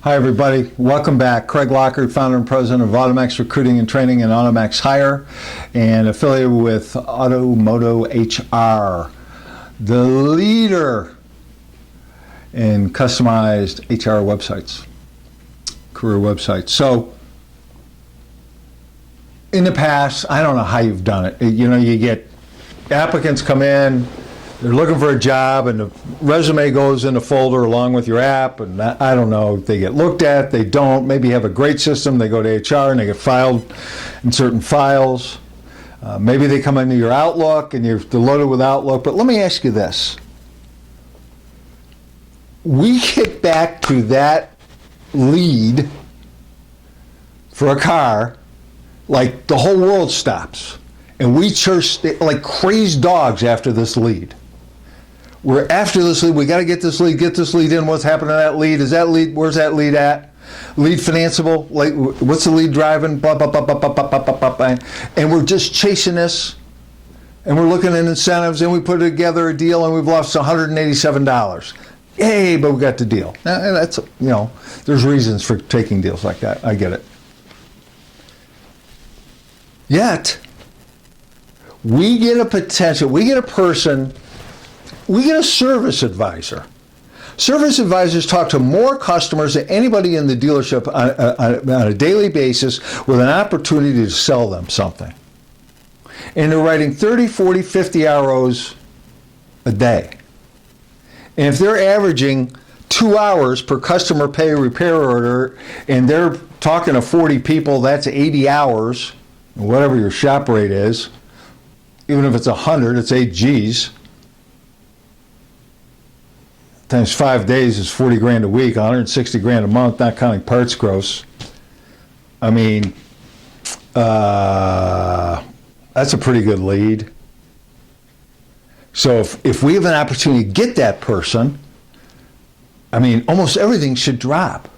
Hi everybody, welcome back. Craig Lockhart, founder and president of AutoMax Recruiting and Training and AutoMax Hire, and affiliated with Automotive HR, the leader in customized HR websites, career websites. So, in the past, I don't know how you've done it. You know, you get applicants come in, they're looking for a job, and the resume goes in a folder along with your app, and I don't know, they get looked at, they don't, maybe you have a great system, they go to HR and they get filed in certain files. Maybe they come into your Outlook and you're loaded with Outlook, but let me ask you this. We get back to that lead for a car, like the whole world stops, and we chase like crazed dogs after this lead. We're after this lead. We got to get this lead in. What's happening to that lead? Is that lead? Where's that lead at? Lead financeable? Like, what's the lead driving? Blah, blah, blah, blah, blah, blah, blah, blah, blah. And we're just chasing this, and we're looking at incentives, and we put together a deal, and we've lost $187. Yay, but we got the deal. Now, that's, you know, there's reasons for taking deals like that. I get it. Yet, we get a potential, we get a person, we get a service advisor. Service advisors talk to more customers than anybody in the dealership on a daily basis with an opportunity to sell them something. And they're writing 30, 40, 50 ROs a day. And if they're averaging 2 hours per customer pay repair order, and they're talking to 40 people, that's 80 hours, whatever your shop rate is. Even if it's 100, it's 8 G's. Times 5 days is 40 grand a week, 160 grand a month, not counting parts gross. I mean, that's a pretty good lead. So if we have an opportunity to get that person, I mean, almost everything should drop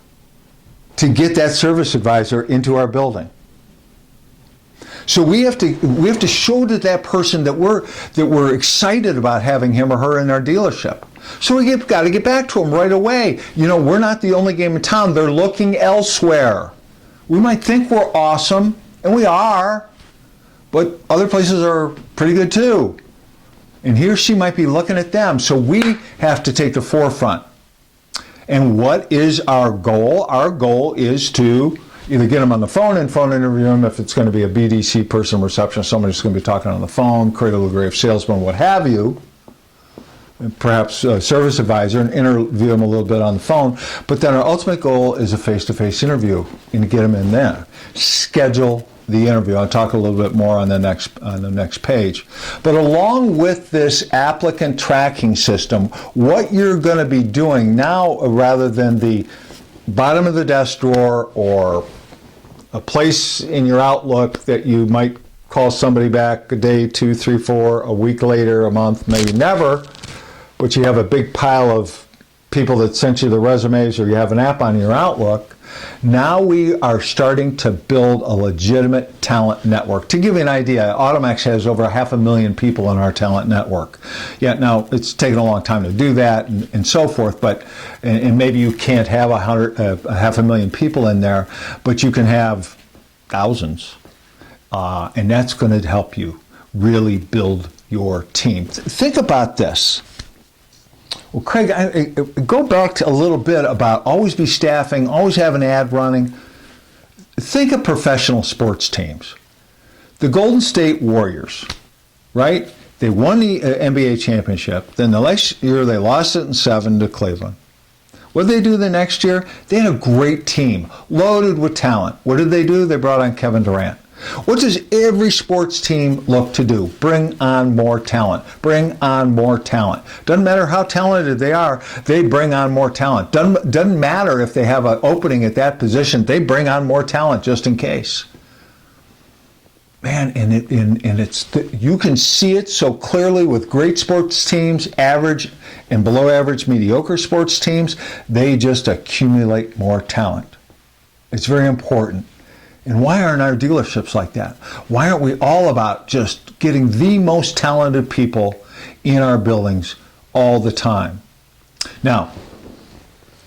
to get that service advisor into our building. So we have to show to that person that we're excited about having him or her in our dealership. So we got to get back to them right away. You know, we're not the only game in town. They're looking elsewhere. We might think we're awesome, and we are, but other places are pretty good too. And he or she might be looking at them. So we have to take the forefront. And what is our goal? Our goal is to either get them on the phone and phone interview them if it's going to be a BDC person, receptionist, somebody who's going to be talking on the phone, create a degree of salesman, what have you, and perhaps a service advisor, and interview them a little bit on the phone. But then our ultimate goal is a face-to-face interview and to get them in there. Schedule the interview. I'll talk a little bit more on the next page. But along with this applicant tracking system, what you're going to be doing now, rather than the bottom of the desk drawer or a place in your Outlook that you might call somebody back a day, 2, 3, 4, a week later, a month, maybe never, but you have a big pile of people that sent you the resumes, or you have an app on your Outlook. Now we are starting to build a legitimate talent network. To give you an idea, AutoMax has over 500,000 people in our talent network. Yeah, now it's taken a long time to do that and so forth, but and maybe you can't have 500,000 people in there, but you can have thousands, and that's going to help you really build your team. Think about this. Well, Craig, go back to a little bit about always be staffing, always have an ad running. Think of professional sports teams. The Golden State Warriors, right? They won the NBA championship. Then the next year they lost it in 7 to Cleveland. What did they do the next year? They had a great team, loaded with talent. What did they do? They brought on Kevin Durant. What does every sports team look to do? Bring on more talent. Bring on more talent. Doesn't matter how talented they are, they bring on more talent. Doesn't matter if they have an opening at that position, they bring on more talent just in case. Man, you can see it so clearly with great sports teams, average and below average, mediocre sports teams. They just accumulate more talent. It's very important. And why aren't our dealerships like that? Why aren't we all about just getting the most talented people in our buildings all the time? Now,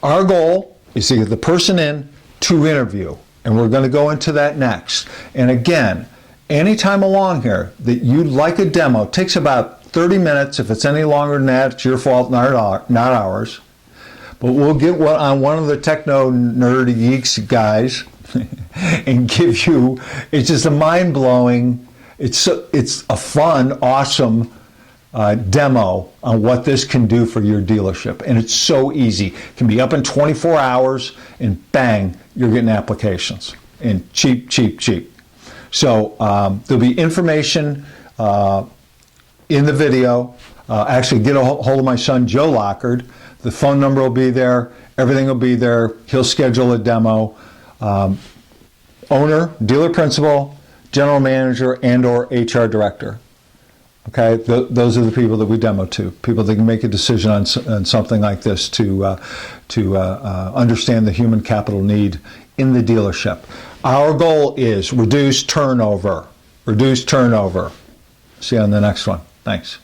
our goal is to get the person in to interview. And we're going to go into that next. And again, anytime along here that you'd like a demo, it takes about 30 minutes. If it's any longer than that, it's your fault, not ours. But we'll get on one of the techno nerdy geeks guys and give you, it's just a mind-blowing, it's a fun, awesome demo on what this can do for your dealership. And it's so easy. It can be up in 24 hours and bang, you're getting applications. And cheap, cheap, cheap. So there'll be information in the video. Actually, get a hold of my son, Joe Lockard. The phone number will be there. Everything will be there. He'll schedule a demo. Owner, dealer principal, general manager, and or HR director. Okay, those are the people that we demo to. People that can make a decision on something like this to understand the human capital need in the dealership. Our goal is reduce turnover. Reduce turnover. See you on the next one. Thanks.